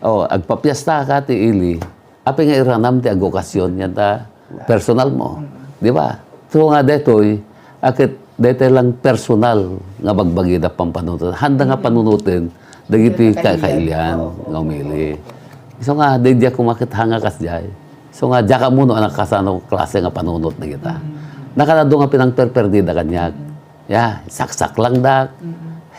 agpapiyasta ka ti ili, api nga iranam ti agokasyon yan ta personal mo. Di ba? So nga detoy, akit detoy lang personal nga bagbagi na pampanunutin. Handa nga panunutin, dagiti kakailian nga umili. So nga, dahil kumakit hanga kasjay. So nga, diya ka muna anak kasano klase nga panunot na kita. Nakanado nga pinang perperdida kanyag. Saksak lang dak.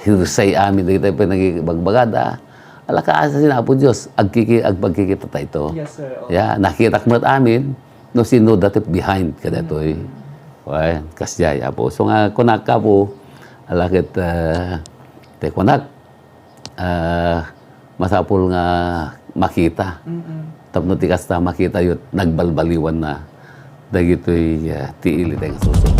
Hirsay amin na kita pinagbagbagada. Ala ka asa sinapo Diyos, agpagkikita tayo. Yes, sir. Nakita kmat amin, no sino dati behind ka datoy. Kasjay po. So nga, kunak ka po, alakit, te kunak, masapul nga makita. Tapno ti kasta makita yun, nagbalbaliwan na. Dagito'y tiili tayong susunod.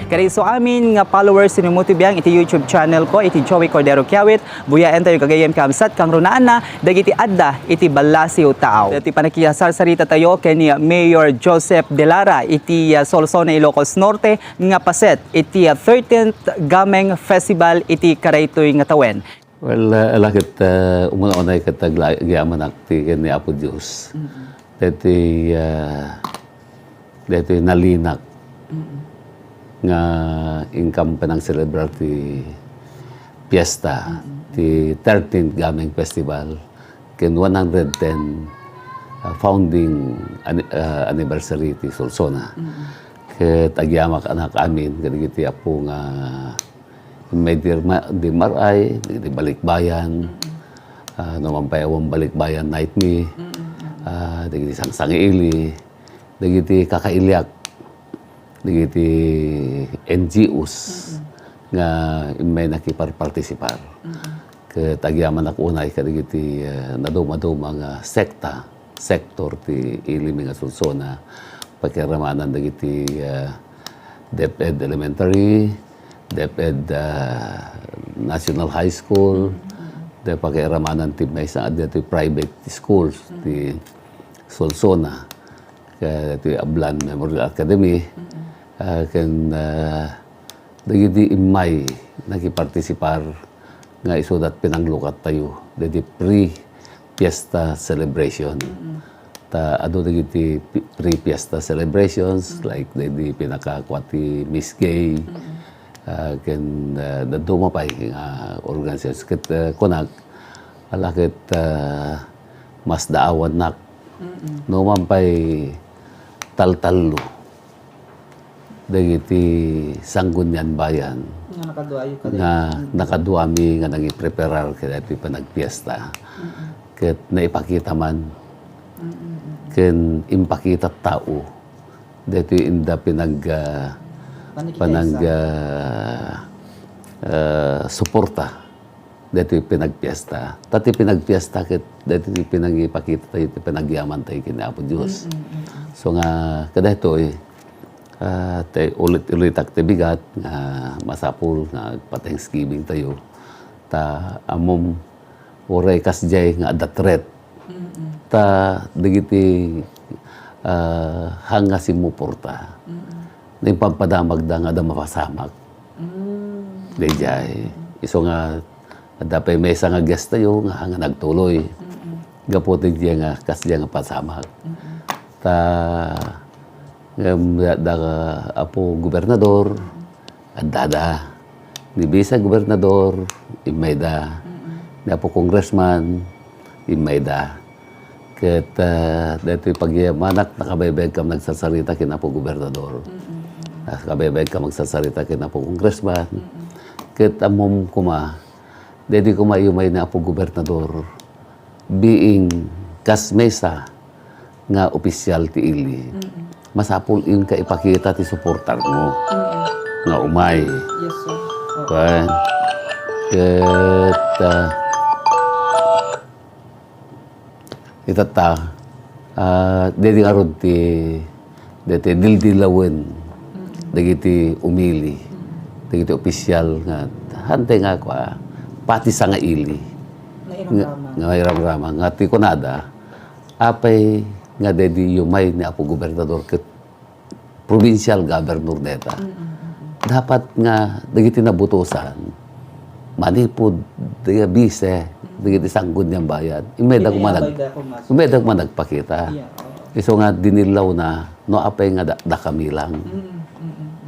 Kaya so amin nga followers sinimutibiyang iti YouTube channel ko, iti Joey Cordero Kiawit, buyaen tayo kagayam kamsat kang runaan na, dagiti adda, iti balasiw tao. Iti panakiyasar-sarita tayo kay Mayor Joseph De Lara, iti Solsona, Ilocos Norte, nga paset, iti 13th Gameng Festival, iti Karaytoy nga tawen. Well, alakit, umuna-unay katagyaman akti ni Apo Diyos. Dito'y nalinak. Nga income pa ng celebrar ti piyesta, ti 13th Gameng Festival, ken 110 founding anniversary ti Solsona. Ket agyamak anak amin, kadagiti apo nga may di maray, di balikbayan, naman pa yung balikbayan night me, dagiti sang-sangiili, dagiti kakailyak, dagiti NGOs nga may nakiparpartisipar. Ket agyaman ako unay kadagiti naduma-duma nga sektor ti ilimi nga Solsona, pakiramanan dagiti DepEd Elementary, DepEd National High School, pakiramanan ti may sa dati private schools ti Solsona, kaya ti Ablan Memorial Academy, ken dagiti imay nakipartisipar nga isudat pinanglukat tayo dagiti pre-fiesta celebration. Ado dagiti pre-fiesta celebrations like dagiti pinakakwati Miss Gay, ken daduma pay nga organisasyon ket kunag alakit mas daawan nak no man pay taltallo dagiti Sangguniang Bayan nga nakaduami nga nagi-preparar kaya iti panagpiesta. Ket naipakita man ken impakita tao dito inda suporta dito pinagpiesta. Tati pinagpiesta ket dito pinagipakita tayo iti panagyaman tayo kina Apo Diyos. So nga kada ito ulit-ulit aktibigat nga masapul nga pa-Thanksgiving tayo. Amom oray kasjay nga adatret. Dagiti hanga simuporta. Na yung pampadamag da nga da mapasamak. Dayjay. Iso nga dapay may nga guest tayo nga hanga nagtuloy. Gaputin diya nga kasjay nga pasamak. Apo gobernador, adada. Ni bisa gobernador, imayda. Ni apo congressman, imayda. Ket dito pagyamanak, nakabaybay kam nagsasarita kin apo gobernador. Nakabaybay kam magsasarita kin apo congressman. Ket amom kuma, dito kumayumay na apo gobernador, being kasmesa nga opisyal ti ili. Masapul yung kaipakita ti suportar mo. Nga umay. Yes, sir. Right? Ket itata dito nga ron ti dito dildilawen dagiti umili dagiti opisyal nga hantay nga kwa pati sa nga ili nga iram-rama nga ti kunada apay nga dedi yumay ni apo gobernador ket provincial governor deta. Dapat nga dagiti nabutusan manipod diga bise dagiti sanggod niyang bayad. Imedag man nagpakita. Iso nga dinilaw na no apay nga da kami lang.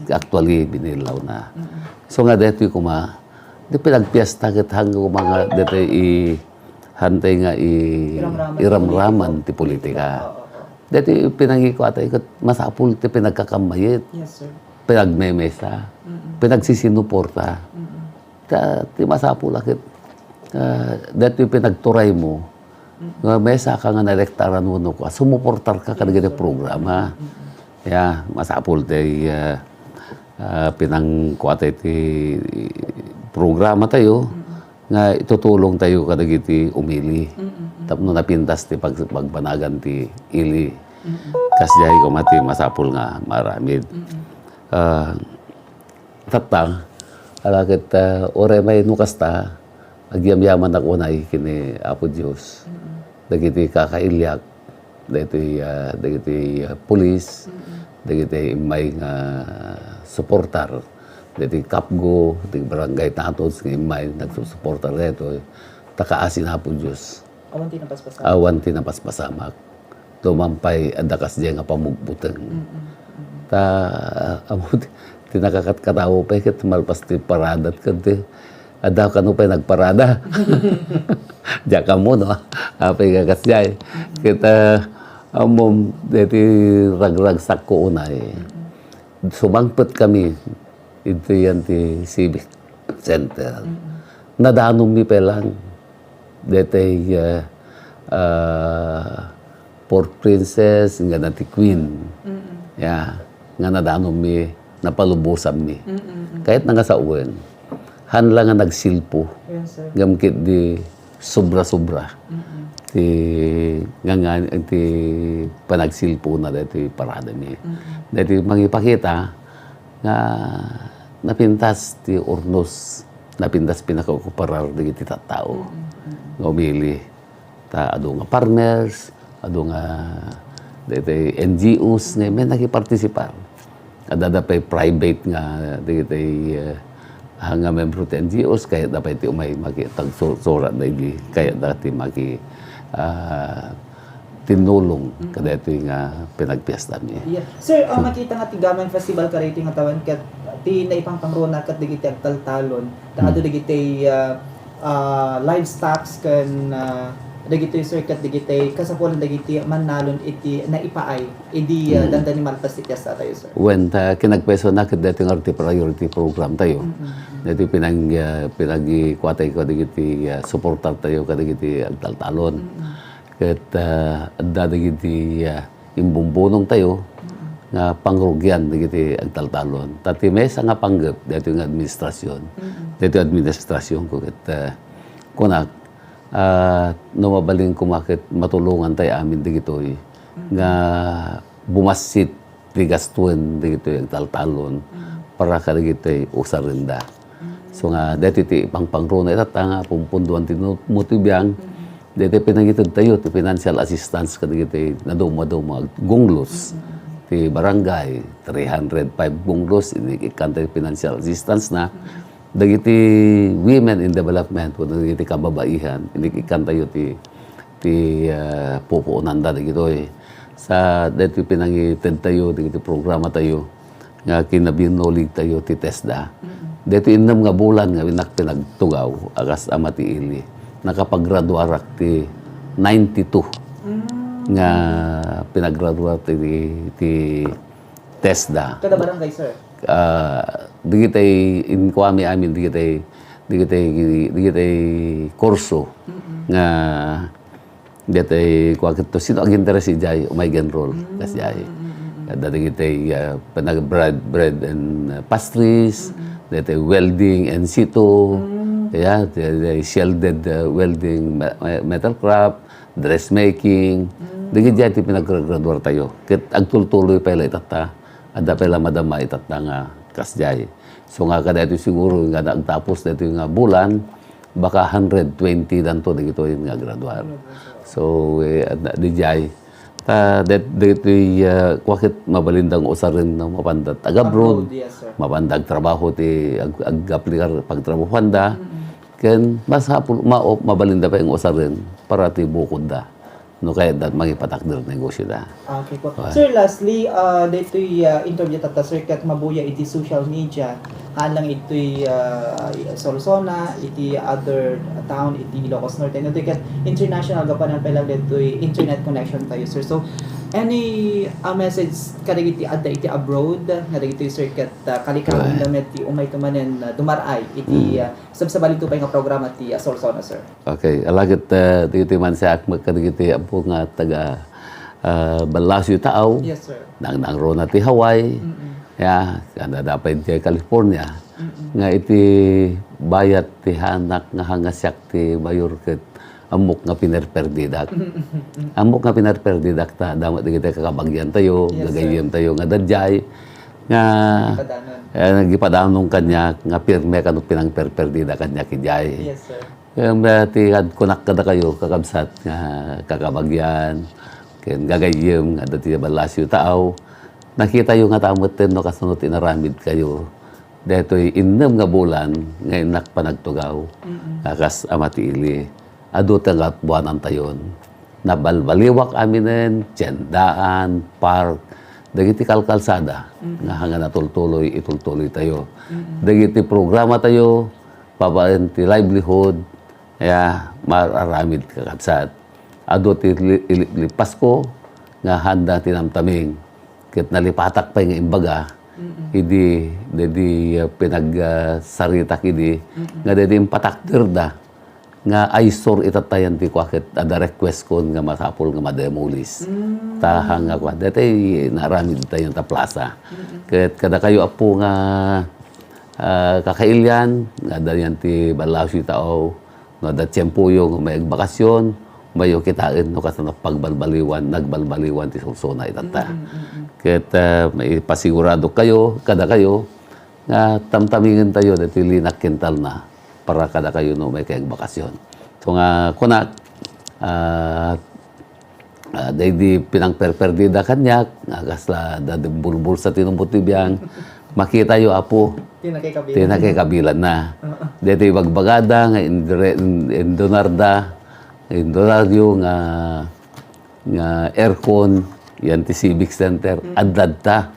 Actually binilaw na. So nga dito kuma di pinagpiesta ket hanggang mga dito hantay nga iramraman ti politika. Dito pinangiko atay ket masapul ti pinagkakamayit. Yes, sir. Pinagmemesa. Pinagsisinuporta. Ti masapul akit dito pinagturay mo nga mesa ka nga naelektaran mo no ka sumuportar ka kadagiti programa. Ya, masapul ti pinangkuatay ti programa tayo nga itutulong tayo kadagiti umili. Tapno napintas ti pagpanagan ti ili. Kasjay ko mati masapul nga maramid. Tatang alakit ore may nukasta agyamyaman ako na kini Apo Diyos. Dagiti kakailyak, dagiti pulis, dagiti may nga suportar, dagiti kapgo, dagiti barangay tatos, may nagsusuportar dito. Takaasin Apo Diyos. Awan tinapaspasamak. Tumampay adakas diya nga pamugbuteng. Tinakakatkatawo pa ket malpas ti paradat ket adaw kanu pa nagparada. Diya ka mo no. Apay kakasjay. Kita amom deti ragrag sakko unay. Sumangpet kami ito yan ti Civic Center. Nadanom mi pelang deti Port Princess nga na ti Queen. Ya, nga nadanom mi napalubusan mi. Kahit nga sa uwan, hanla nga nagsilpo. Yes, sir. Gamkit di sobra-sobra. Ti panagsilpo na dito parada mi. Dito mangipakita nga napintas ti urnos, napintas pinakakuparar di ti tattao. Nga umili. Ado nga partners, ado nga dito NGOs nga may nakipartisipar. Ada pay private nga dito nga membro ti NGOs kaya dapat ti umay makitagsurat na hindi kaya dati tinulong kada ito nga pinagpiesta niya. Yeah. Sir, makita nga ti Gaman Festival ka rating nga tawan kat ti naipang pangrona kat digiti agtaltalon. Ado digiti livestocks kan dagiti sir kat digiti kasapulan dagiti manalon iti naipaay idi dandan ni malpas ti tiesta tayo sir. When kinagpeso na kat dito nga priority program tayo. Dito pinagikuatay ko digiti supportar tayo kadagiti agtaltalon. Ket adda digiti imbumbunong tayo nga pangrugyan digiti agtaltalon. Tati mesa nga panggap dito nga administrasyon. Dito administrasyon ko ket kunak numabaling kumakit matulungan tayo amin digitoy nga bumasit ti gastuin digitoy agtaltalon para kadagitoy usarinda. So nga dito ti pangpangrona itata nga pumpunduan ti mutibiyang dito pinangitid tayo ti financial assistance kadagitoy naduma gunglos ti barangay 305 gunglos ikantay financial assistance na dagiti women in development o dagiti kababaihan inikikan tayo ti pupuunan da dagitoy sa dito pinangitid tayo dagiti programa tayo nga kinabinolig tayo ti TESDA dito innam nga bulan nga pinagtugaw akas amati ili nakapaggraduarak ti 92 nga pinagraduar ti TESDA Kada barangay sir. digitay inkwami amin digitay kurso nga digitay kwakit to sino ang interes si Jay umay enroll kasi ay digitay bread and pastries digitay welding and situ shielded welding metal craft dressmaking digitay ti pinaggraduar tayo ket agtultuloy pa ila itata ada pala madama itata nga kasjay. So nga kada ito siguro nga nagtapos na ito nga bulan, baka 120 danto na ito yung nga graduar. So, di jay, dito'y kwakit mabalindang usarin na mapandat agabroad, Yes, sir. mapandag trabaho ti ag-aplikar pagtrabaho da. Ken mas hapon mabalinda pa yung usarin para ti bukod da. No kaya dat magipatakder negosyo da. Okay po. Sir, lastly, dito'y interview tata sir kat mabuya iti social media. Halang ito'y Sorsona, iti other town, iti Ilocos Norte. Ito kat international gapanan pa lang dito'y internet connection tayo sir. So, any message kadag iti adda iti abroad nga dagiti sir kat kalikawin lamet ti umay tumanen dumaray iti sabsabalito pa nga programa ti Sorsona sir. Okay, alagit dito man sa ak magkadigiti apo nga taga Balasyo Taaw. Yes sir. Nang rona ti Hawaii. Ya, kada dapat ti California. Nga iti bayat ti hanak nga hangasyak ti bayor ket amok nga pinerperdidak. Amok nga pinerperdidak ta damat di kita kakabagyan tayo, Yes, gagayem tayo nga dadyay nga Padanon. nagipadanong kanya nga pirme kanok pinangperperdida kanya kijay. Yes sir. Kaya ti kunak kada kayo kakabsat nga kakabagyan ken gagayem nga dati Balasyo Taaw. Nakita yung nga tamot ten no kasunod inaramid kayo. Deto'y innem nga bulan nga inak panagtugaw. Kakas amatiili. Adot nga buwanan tayon. Nabalbaliwak aminen, tiyandaan, park, dagiti kalkalsada. Nga hanga natultuloy, itultuloy tayo. Dagiti programa tayo, pabaen ti livelihood, kaya mararamid kakabsat. Adot ti lipas ko, nga handa tinamtaming. Kit nalipatak pa yung imbaga, hindi pinagsaritak nga hindi impatakter da, nga aysor itatayan ti kwakit ada request ko nga masapol nga mademolis. Tahang nga kwa. Dati naramid tayo ta plaza. Kit kada kayo apo nga kakailyan, nga dayan ti Balasyo Taaw, no da tiyempo yung may bakasyon, mayo kitain no kasi nagbalbaliwan ti Sorsona itata. Ket may pasigurado kayo, kada kayo, nga tamtamingin tayo dati linak kintal na para kada kayo no may kayang bakasyon. So nga kunak, di pinangperperdida kanyak, nga kasla bulbul sa tinumbutibiyang, makita yo apo, tinakikabilan na. Dito bagbagada, nga indonarda, indonaryo nga aircon, yan ti Civic Center, adladta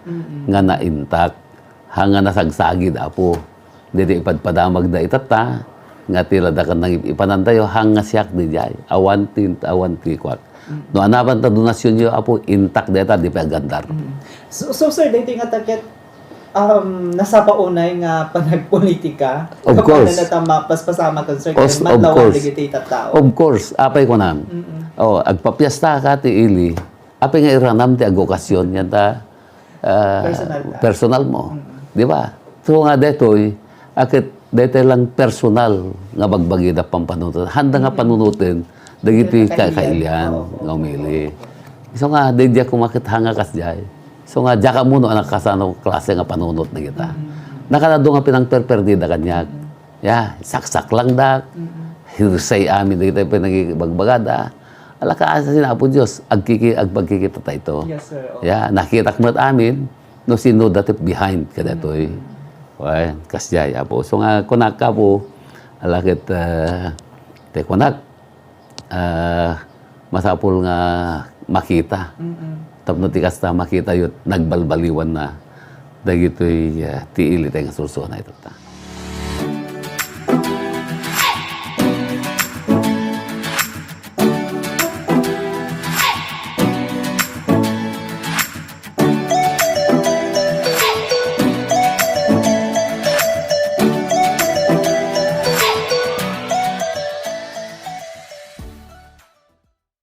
nga naintak, hanga nasagsagid apo. Dito ipadpadamag na itata, nga tila da ka nang ipanantayo, hanga siyak di jay, awanti kwak. No anapan ta donasyon yo apo, intak deta di pa gandar. So sir, dito nga target nasa paunay nga panagpolitika. Of course. Na tama paspasama kan sir, Of matlawan course. ligiti tao. Of course, apay ko nam. Agpapiesta ka ti ili, apay nga iranam ti agokasyon yan ta personal mo. Di ba? So nga detoy, akit detoy lang personal nga bagbagida pampanunutin. Handa nga panunutin, dagiti kakailian nga umili. So nga, dedya kumakit hanga kas jay. So nga, dya ka muna anak kasano klase nga panunot na kita. Nakanado nga pinangperperdida kanyak. Ya, saksak lang dak. Hirsay amin na kita pinagbagbagada. Ala ka asa sinapo Diyos, agpagkikita tayo. Yes sir. Ya, nakita ko amin, no sino dati behind ka datoy. Well, kasjaya po. So nga, kunak ka po, alakit, te kunak, masapol nga makita. Tapno ti kasta makita yun, nagbalbaliwan na. Dagito'y tiili tayo nga Sorsona ito ta.